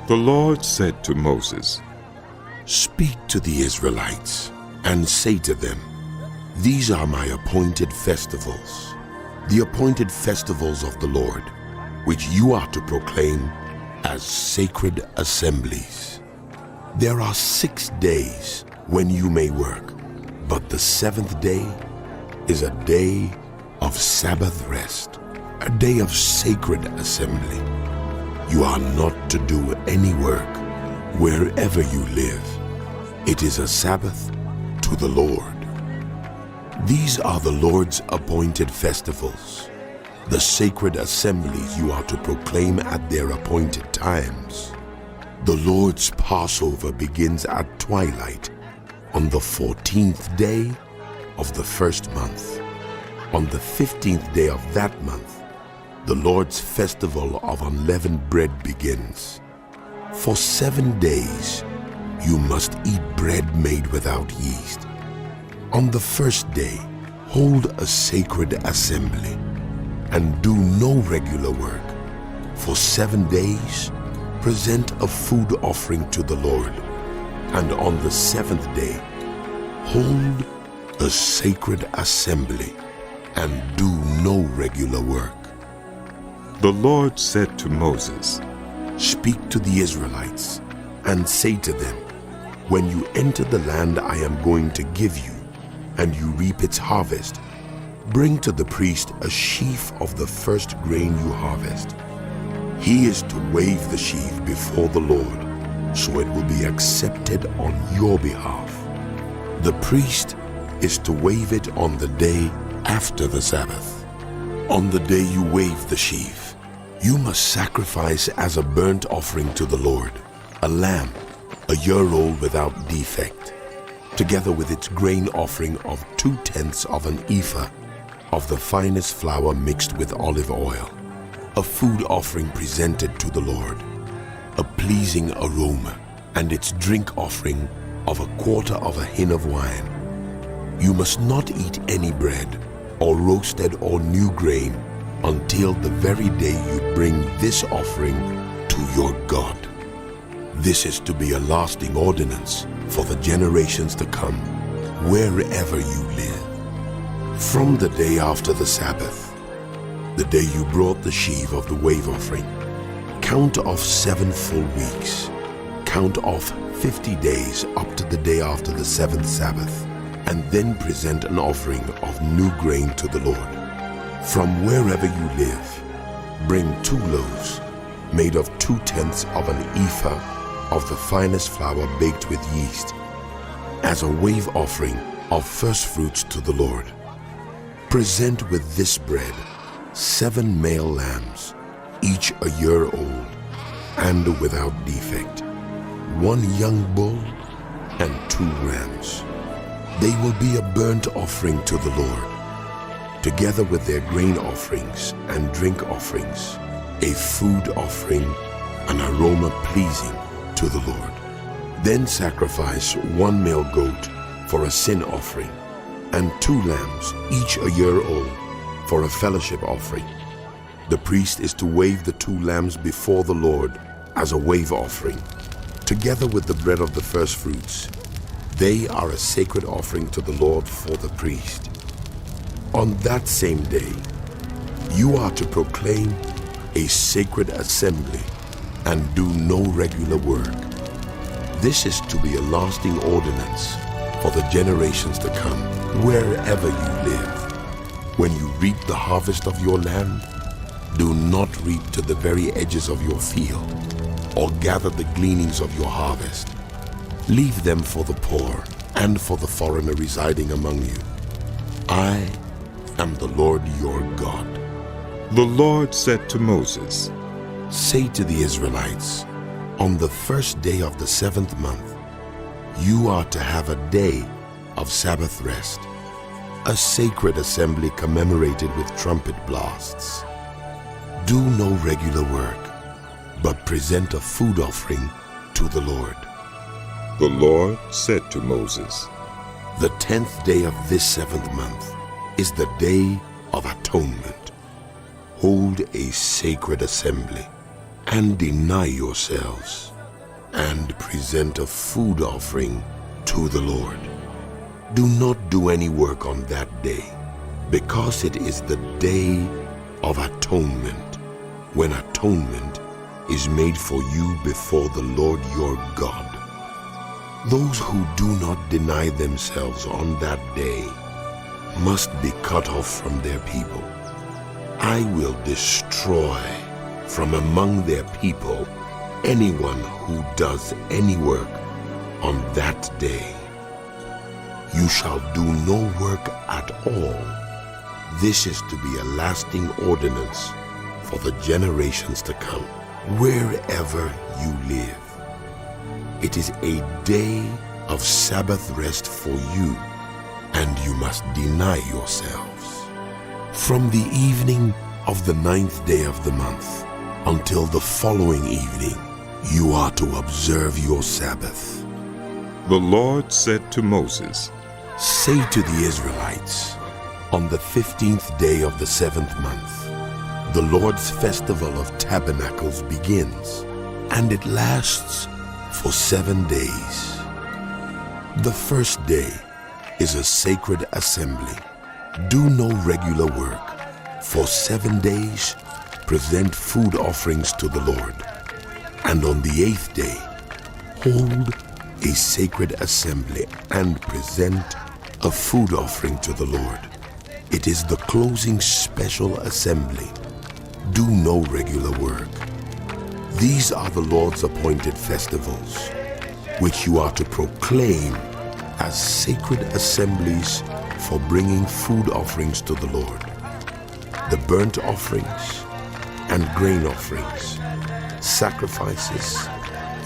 The Lord said to Moses, "Speak to the Israelites and say to them, these are my appointed festivals, the appointed festivals of the Lord, which you are to proclaim as sacred assemblies. There are 6 days when you may work, but the 7th day is a day of Sabbath rest, a day of sacred assembly. You are not to do any work wherever you live. It is a Sabbath to the Lord. These are the Lord's appointed festivals, the sacred assemblies you are to proclaim at their appointed times. The Lord's Passover begins at twilight on the 14th day of the first month. On the 15th day of that month, the Lord's festival of unleavened bread begins. For 7 days, you must eat bread made without yeast. On the first day, hold a sacred assembly and do no regular work. For 7 days, present a food offering to the Lord. And on the 7th day, hold a sacred assembly and do no regular work. The Lord said to Moses, Speak to the Israelites and say to them, when you enter the land I am going to give you, and you reap its harvest, bring to the priest a sheaf of the first grain you harvest. He is to wave the sheaf before the Lord, so it will be accepted on your behalf. The priest is to wave it on the day after the Sabbath. On the day you wave the sheaf, you must sacrifice as a burnt offering to the Lord a lamb, a year-old without defect, together with its grain offering of 2/10 of an ephah of the finest flour mixed with olive oil, a food offering presented to the Lord, a pleasing aroma, and its drink offering of 1/4 of a hin of wine. You must not eat any bread, or roasted or new grain, until the very day you bring this offering to your God. This is to be a lasting ordinance for the generations to come, wherever you live. From the day after the Sabbath, the day you brought the sheaf of the wave offering, count off 7 full weeks. Count off 50 days up to the day after the 7th Sabbath, and then present an offering of new grain to the Lord. From wherever you live, bring 2 loaves made of 2/10 of an ephah of the finest flour baked with yeast, as a wave offering of first fruits to the Lord. Present with this bread 7 male lambs, each a year old and without defect, 1 young bull and 2 rams. They will be a burnt offering to the Lord, together with their grain offerings and drink offerings, a food offering, an aroma pleasing to the Lord. Then sacrifice 1 male goat for a sin offering, and 2 lambs, each a year old, for a fellowship offering. The priest is to wave the 2 lambs before the Lord as a wave offering, together with the bread of the first fruits. They are a sacred offering to the Lord for the priest. On that same day, you are to proclaim a sacred assembly and do no regular work. This is to be a lasting ordinance for the generations to come, wherever you live. When you reap the harvest of your land, do not reap to the very edges of your field, or gather the gleanings of your harvest. Leave them for the poor and for the foreigner residing among you. I am the Lord your God. The Lord said to Moses, Say to the Israelites, on the first day of the 7th month, you are to have a day of Sabbath rest, a sacred assembly commemorated with trumpet blasts. Do no regular work, but present a food offering to the Lord. The Lord said to Moses, The 10th day of this 7th month is the Day of Atonement. Hold a sacred assembly and deny yourselves. and present a food offering to the Lord. Do not do any work on that day, because it is the day of atonement, when atonement is made for you before the Lord your God. Those who do not deny themselves on that day must be cut off from their people. I will destroy from among their people anyone who does any work on that day. You shall do no work at all. This is to be a lasting ordinance for the generations to come, wherever you live. It is a day of Sabbath rest for you, and you must deny yourselves. From the evening of the 9th day of the month until the following evening, you are to observe your Sabbath. The Lord said to Moses, Say to the Israelites, on the 15th day of the 7th month, the Lord's festival of tabernacles begins, and it lasts for 7 days. The first day is a sacred assembly. Do no regular work. For 7 days, present food offerings to the Lord. And on the 8th day, hold a sacred assembly and present a food offering to the Lord. It is the closing special assembly. Do no regular work. These are the Lord's appointed festivals, which you are to proclaim as sacred assemblies for bringing food offerings to the Lord. The burnt offerings and grain offerings, sacrifices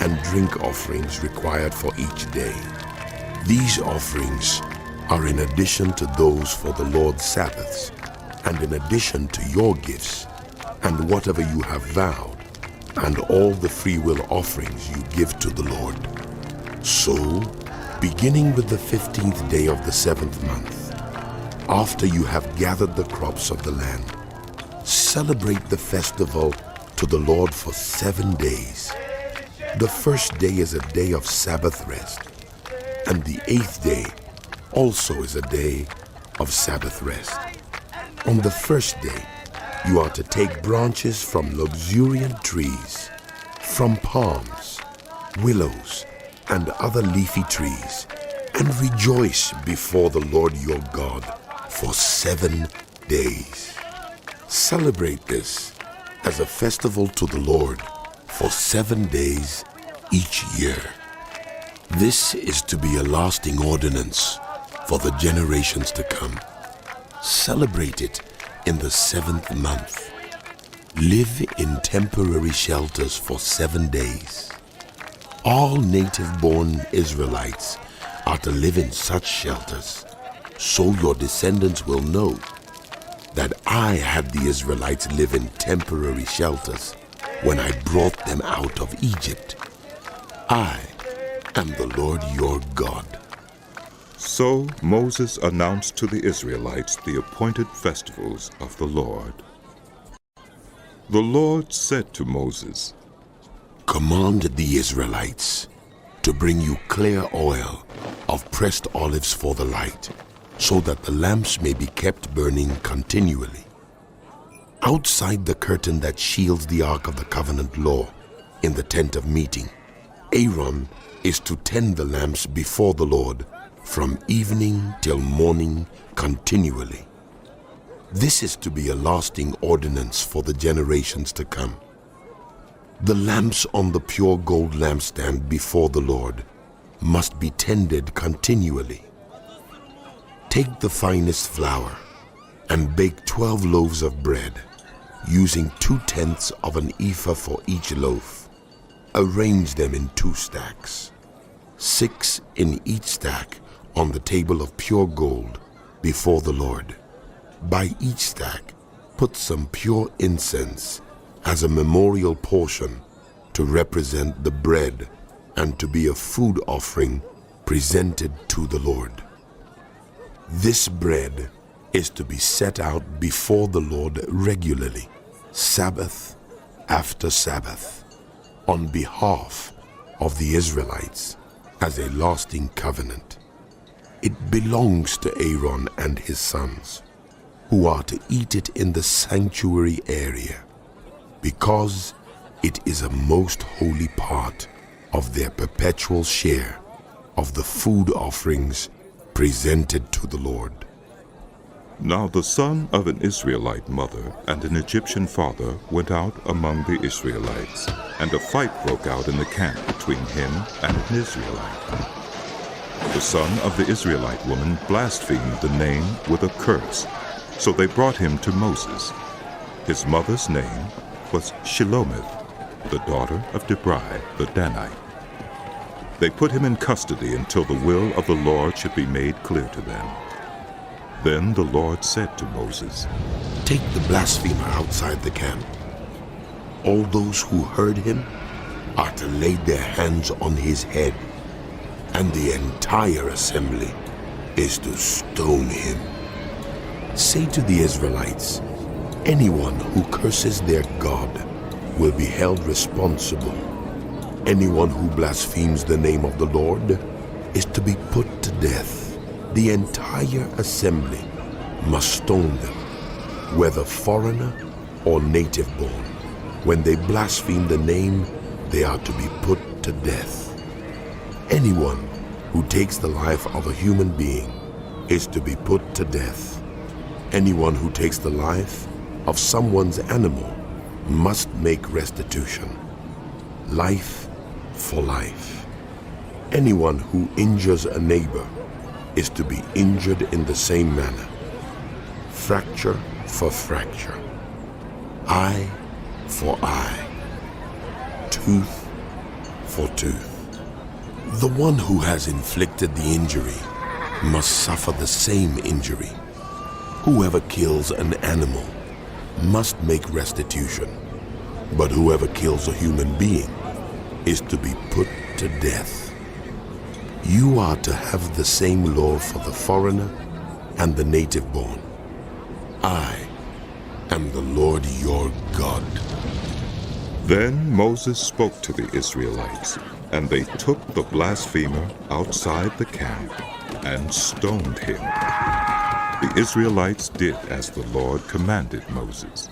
and drink offerings required for each day. These offerings are in addition to those for the Lord's Sabbaths, and in addition to your gifts and whatever you have vowed, and all the freewill offerings you give to the Lord. So, beginning with the 15th day of the 7th month, after you have gathered the crops of the land, celebrate the festival to the Lord for 7 days. The first day is a day of Sabbath rest, and the 8th day also is a day of Sabbath rest. On the first day, you are to take branches from luxuriant trees, from palms, willows, and other leafy trees, and rejoice before the Lord your God for 7 days. Celebrate this as a festival to the Lord for 7 days each year. This is to be a lasting ordinance for the generations to come. Celebrate it in the 7th month. Live in temporary shelters for 7 days. All native-born Israelites are to live in such shelters, so your descendants will know that I had the Israelites live in temporary shelters when I brought them out of Egypt. I am the Lord your God. So Moses announced to the Israelites the appointed festivals of the Lord. The Lord said to Moses, Command the Israelites to bring you clear oil of pressed olives for the light, so that the lamps may be kept burning continually. Outside the curtain that shields the Ark of the Covenant law in the tent of meeting, Aaron is to tend the lamps before the Lord from evening till morning continually. This is to be a lasting ordinance for the generations to come. The lamps on the pure gold lampstand before the Lord must be tended continually. Take the finest flour and bake 12 loaves of bread, using 2/10 of an ephah for each loaf. Arrange them in 2 stacks, 6 in each stack on the table of pure gold before the Lord. By each stack, put some pure incense as a memorial portion to represent the bread and to be a food offering presented to the Lord. This bread is to be set out before the Lord regularly, Sabbath after Sabbath, on behalf of the Israelites as a lasting covenant. It belongs to Aaron and his sons, who are to eat it in the sanctuary area, because it is a most holy part of their perpetual share of the food offerings presented to the Lord. Now the son of an Israelite mother and an Egyptian father went out among the Israelites, and a fight broke out in the camp between him and an Israelite. The son of the Israelite woman blasphemed the name with a curse, so they brought him to Moses. His mother's name was Shelomith, the daughter of Dibri the Danite. They put him in custody until the will of the Lord should be made clear to them. Then the Lord said to Moses, "Take the blasphemer outside the camp. All those who heard him are to lay their hands on his head, and the entire assembly is to stone him. Say to the Israelites, anyone who curses their God will be held responsible. Anyone who blasphemes the name of the Lord is to be put to death. The entire assembly must stone them, whether foreigner or native born. When they blaspheme the name, they are to be put to death. Anyone who takes the life of a human being is to be put to death. Anyone who takes the life of someone's animal must make restitution. Life for life. Anyone who injures a neighbor is to be injured in the same manner. Fracture for fracture. Eye for eye. Tooth for tooth. The one who has inflicted the injury must suffer the same injury. Whoever kills an animal must make restitution, but whoever kills a human being is to be put to death. You are to have the same law for the foreigner and the native born. I am the Lord your God." Then Moses spoke to the Israelites, and they took the blasphemer outside the camp and stoned him. The Israelites did as the Lord commanded Moses.